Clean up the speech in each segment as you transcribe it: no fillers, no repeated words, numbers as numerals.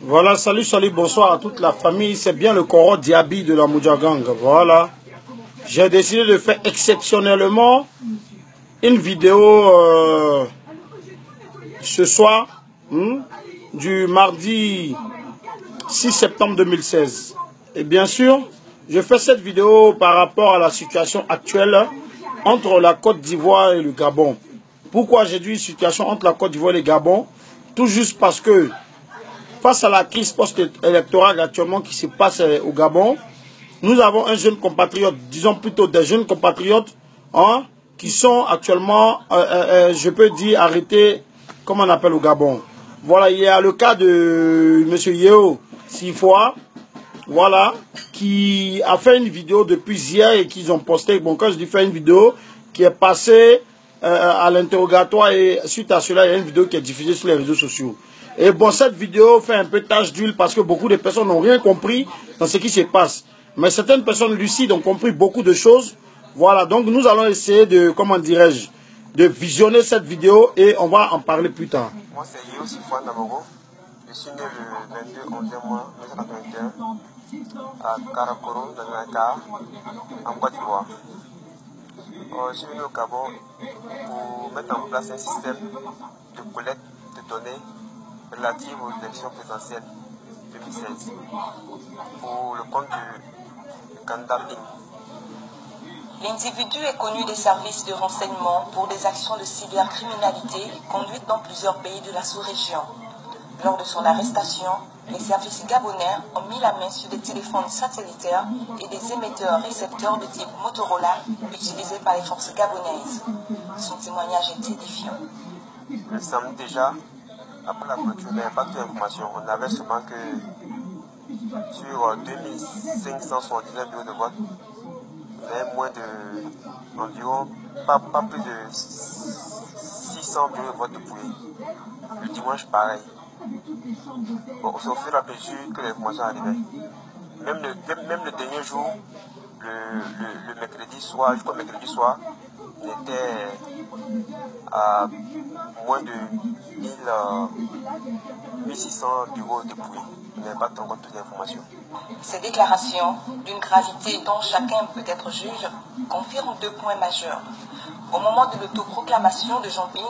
Voilà, salut, bonsoir à toute la famille. C'est bien le Koro Diaby de la Moudjagang. Voilà. J'ai décidé de faire exceptionnellement une vidéo ce soir, du mardi 6 septembre 2016. Et bien sûr, je fais cette vidéo par rapport à la situation actuelle entre la Côte d'Ivoire et le Gabon. Pourquoi j'ai dit situation entre la Côte d'Ivoire et le Gabon? Tout juste parce que face à la crise post-électorale actuellement qui se passe au Gabon, nous avons un jeune compatriote, disons plutôt des jeunes compatriotes, qui sont actuellement, je peux dire, arrêtés, comme on appelle au Gabon. Voilà, il y a le cas de M. Yeo Sifoa, voilà, qui a fait une vidéo depuis hier et qu'ils ont posté. Bon, quand je dis fait une vidéo qui est passée à l'interrogatoire, et suite à cela, il y a une vidéo qui est diffusée sur les réseaux sociaux. Et bon, cette vidéo fait un peu tache d'huile parce que beaucoup de personnes n'ont rien compris dans ce qui se passe. Mais certaines personnes lucides ont compris beaucoup de choses. Voilà, donc nous allons essayer de, comment dirais-je, de visionner cette vidéo et on va en parler plus tard. Moi, c'est Yeo Sifoa Namoro. Je suis né le 22 11e mois 1981 à Karakoro, dans le Dakar, en Côte d'Ivoire. Je suis venu au Gabon pour mettre en place un système de collecte de données relatives aux élections présidentielles 2016 pour le compte du candidat Ping. L'individu est connu des services de renseignement pour des actions de cybercriminalité conduites dans plusieurs pays de la sous-région. Lors de son arrestation, les services gabonais ont mis la main sur des téléphones satellitaires et des émetteurs-récepteurs de type Motorola utilisés par les forces gabonaises. Son témoignage est édifiant. Le samedi déjà, après la clôture, il n'y avait pas toute l'information. On avait seulement que sur 2579 bureaux de vote, il y avait moins de environ, pas plus de 600 bureaux de vote de Pouilly. Le dimanche, pareil. Bon, au fur et à mesure que l'information arrivait. Même le dernier jour, le mercredi soir, jusqu'au mercredi soir, on était à moins de 1600 bureaux de Pouilly. On n'avait pas encore toutes les informations. Ces déclarations, d'une gravité dont chacun peut être juge, confirment deux points majeurs. Au moment de l'autoproclamation de Jean Ping,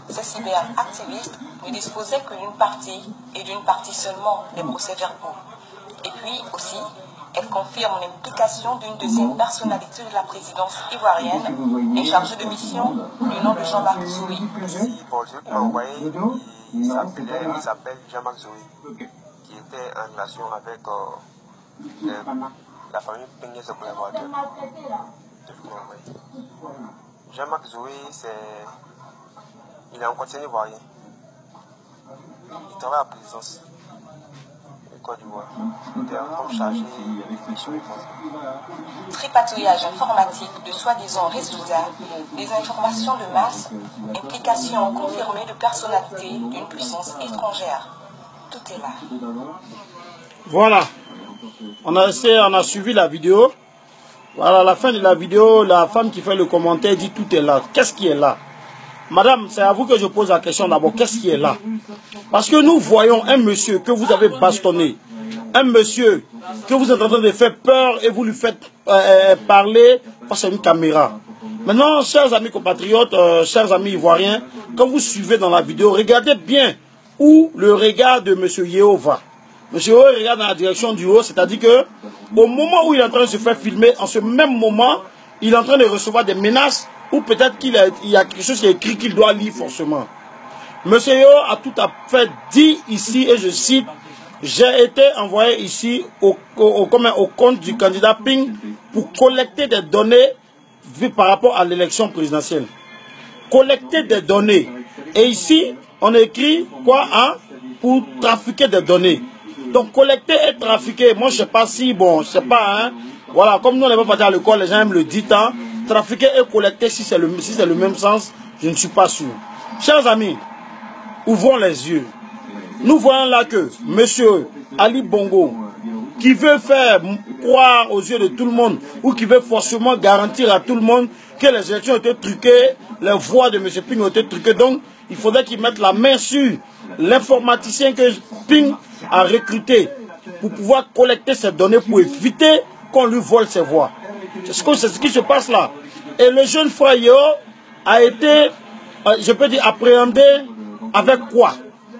ces cyberactivistes ne disposaient que d'une partie, et d'une partie seulement, des procès-verbaux. Et puis aussi, elle confirme l'implication d'une deuxième personnalité de la présidence ivoirienne et chargée de mission du nom de Jean-Marc Zoui. Bon, celui qui m'a envoyé, il s'appelle Jean-Marc Zoui, qui était en relation avec la famille Ping et ses collaborateurs. Jean-Marc Zoui, il est en continent ivoirien. Il travaille à la présidence de Côte d'Ivoire. Il était comme chargé de mission. Tripatouillage informatique de soi-disant résultats, des informations de masse, implication confirmée de personnalités d'une puissance étrangère. Tout est là. Voilà. On a suivi la vidéo. Voilà, à la fin de la vidéo, la femme qui fait le commentaire dit tout est là. Qu'est-ce qui est là? Madame, c'est à vous que je pose la question d'abord. Qu'est-ce qui est là? Parce que nous voyons un monsieur que vous avez bastonné. Un monsieur que vous êtes en train de faire peur et vous lui faites parler face à une caméra. Maintenant, chers amis compatriotes, chers amis ivoiriens, quand vous suivez dans la vidéo, regardez bien où le regard de M. Yeo va. M. Yeo regarde dans la direction du haut, c'est-à-dire que au moment où il est en train de se faire filmer, en ce même moment, il est en train de recevoir des menaces ou peut-être qu'il y a quelque chose qui est écrit qu'il doit lire forcément. M. Yeo a tout à fait dit ici, et je cite, « J'ai été envoyé ici au compte du candidat Ping pour collecter des données par rapport à l'élection présidentielle. » Collecter des données. Et ici, on écrit quoi, hein? Pour trafiquer des données. Donc collecter et trafiquer, moi je sais pas si, bon, je sais pas, hein. Voilà, comme nous on n'est pas parti à l'école, les gens aiment le dire, hein. Trafiquer et collecter, si c'est le même sens, je ne suis pas sûr. Chers amis, ouvrons les yeux. Nous voyons là que M. Ali Bongo, qui veut faire croire aux yeux de tout le monde, ou qui veut forcément garantir à tout le monde que les élections ont été truquées, les voix de M. Ping ont été truquées, donc il faudrait qu'il mette la main sur l'informaticien que Ping a recruté pour pouvoir collecter ces données pour éviter qu'on lui vole ses voix. C'est ce qui se passe là. Et le jeune frère Yeo a été, je peux dire, appréhendé avec quoi?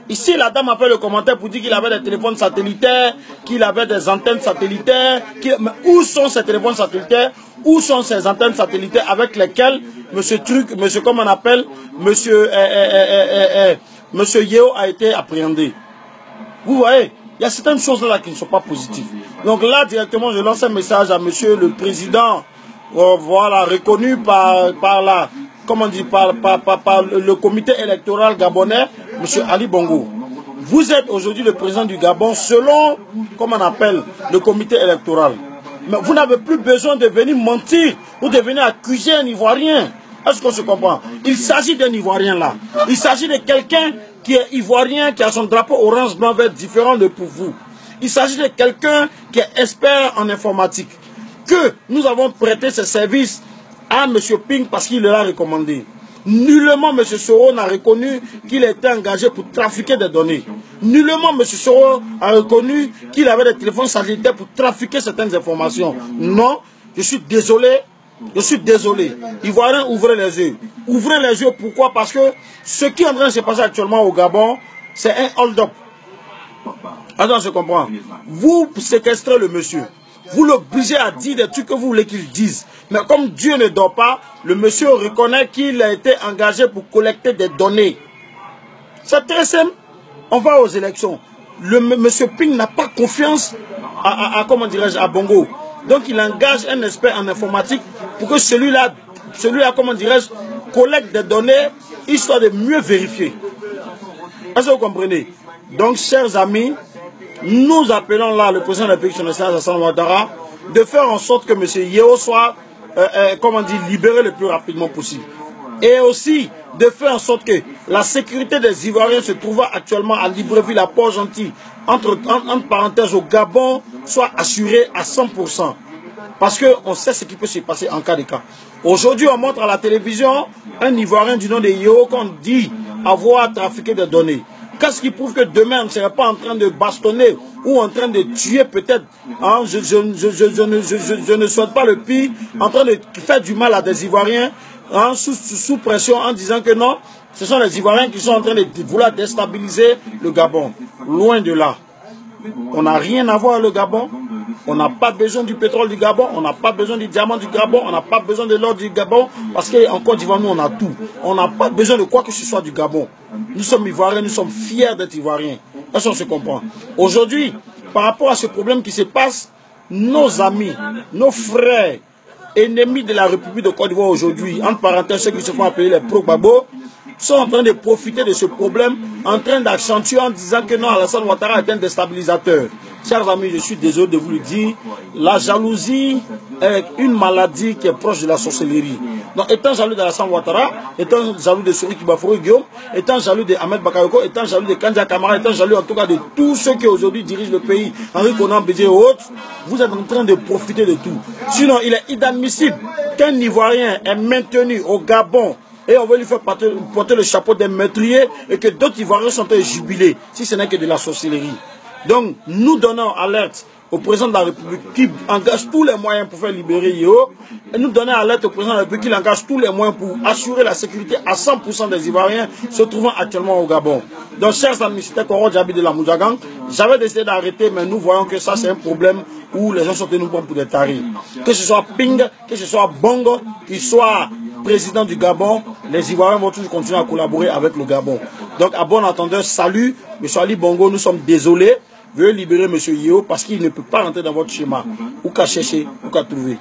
Ici, la dame a fait le commentaire pour dire qu'il avait des téléphones satellitaires, qu'il avait des antennes satellitaires. Mais où sont ces téléphones satellitaires? Où sont ces antennes satellitaires avec lesquelles monsieur comme on appelle, monsieur Yeo a été appréhendé? Vous voyez, il y a certaines choses là qui ne sont pas positives. Donc là, directement, je lance un message à monsieur le président, voilà, reconnu par la, comment on dit, par le comité électoral gabonais, monsieur Ali Bongo. Vous êtes aujourd'hui le président du Gabon selon, comment on appelle, le comité électoral. Mais vous n'avez plus besoin de venir mentir ou de venir accuser un Ivoirien. Est-ce qu'on se comprend? Il s'agit d'un Ivoirien là. Il s'agit de quelqu'un qui est Ivoirien, qui a son drapeau orange, blanc, vert différent de pour vous. Il s'agit de quelqu'un qui est expert en informatique. Que nous avons prêté ce service à M. Ping parce qu'il l'a recommandé. Nullement M. Soro n'a reconnu qu'il était engagé pour trafiquer des données. Nullement M. Soro a reconnu qu'il avait des téléphones satellitaires pour trafiquer certaines informations. Non, je suis désolé. Je suis désolé. Ivoiriens, ouvrez les yeux. Ouvrez les yeux, pourquoi? Parce que ce qui est en train de se passer actuellement au Gabon, c'est un hold-up. Attends, je comprends. Vous séquestrez le monsieur. Vous l'obligez à dire des trucs que vous voulez qu'il dise. Mais comme Dieu ne dort pas, le monsieur reconnaît qu'il a été engagé pour collecter des données. C'est très simple. On va aux élections. Monsieur Ping n'a pas confiance comment dirais-je, à Bongo. Donc il engage un expert en informatique pour que celui-là, comment dirais-je, collecte des données, histoire de mieux vérifier. Est-ce que vous comprenez? Donc, chers amis, nous appelons là le président de la République, son Excellence Alassane Ouattara, de faire en sorte que M. Yeo soit, comment dire, libéré le plus rapidement possible. Et aussi de faire en sorte que la sécurité des Ivoiriens se trouvant actuellement à Libreville, à Port-Gentil, entre parenthèses au Gabon, soit assurée à 100%. Parce qu'on sait ce qui peut se passer en cas de cas. Aujourd'hui, on montre à la télévision un Ivoirien du nom de Yeo qu'on dit avoir trafiqué des données. Qu'est-ce qui prouve que demain, on ne serait pas en train de bastonner ou en train de tuer peut-être, hein, je ne souhaite pas le pire, en train de faire du mal à des Ivoiriens, hein, sous pression en disant que non, ce sont les Ivoiriens qui sont en train de vouloir déstabiliser le Gabon. Loin de là. On n'a rien à voir avec le Gabon. On n'a pas besoin du pétrole du Gabon, on n'a pas besoin du diamant du Gabon, on n'a pas besoin de l'or du Gabon, parce qu'en Côte d'Ivoire, nous, on a tout. On n'a pas besoin de quoi que ce soit du Gabon. Nous sommes Ivoiriens, nous sommes fiers d'être Ivoiriens. Est-ce qu'on se comprend? Aujourd'hui, par rapport à ce problème qui se passe, nos amis, nos frères, ennemis de la République de Côte d'Ivoire aujourd'hui, entre parenthèses, ceux qui se font appeler les pro-Gbagbo, sont en train de profiter de ce problème, en train d'accentuer en disant que non, Alassane Ouattara est un déstabilisateur. Chers amis, je suis désolé de vous le dire, la jalousie est une maladie qui est proche de la sorcellerie. Donc, étant jaloux d'Alassane Ouattara, étant jaloux de Sori Kibaforo Guillaume, étant jaloux de Ahmed Bakayoko, étant jaloux de Kandia Kamara, étant jaloux en tout cas de tous ceux qui aujourd'hui dirigent le pays, Henri Konan Bédié et autres, vous êtes en train de profiter de tout. Sinon, il est inadmissible qu'un Ivoirien est maintenu au Gabon et on veut lui faire porter le chapeau d'un meurtrier et que d'autres Ivoiriens sont jubilés, si ce n'est que de la sorcellerie. Donc, nous donnons alerte au président de la République qui engage tous les moyens pour faire libérer Yeo, et nous donnons alerte au président de la République qui engage tous les moyens pour assurer la sécurité à 100% des Ivoiriens se trouvant actuellement au Gabon. Donc, chers amis, c'était Koro Djabi de la Moujagang. J'avais décidé d'arrêter, mais nous voyons que ça, c'est un problème où les gens sont tenus pour des tarifs. Que ce soit Ping, que ce soit Bongo, qu'il soit président du Gabon, les Ivoiriens vont toujours continuer à collaborer avec le Gabon. Donc, à bon entendeur, salut, M. Ali Bongo, nous sommes désolés. Veuillez libérer M. Yeo parce qu'il ne peut pas rentrer dans votre schéma. Ou qu'à chercher, ou qu'à trouver.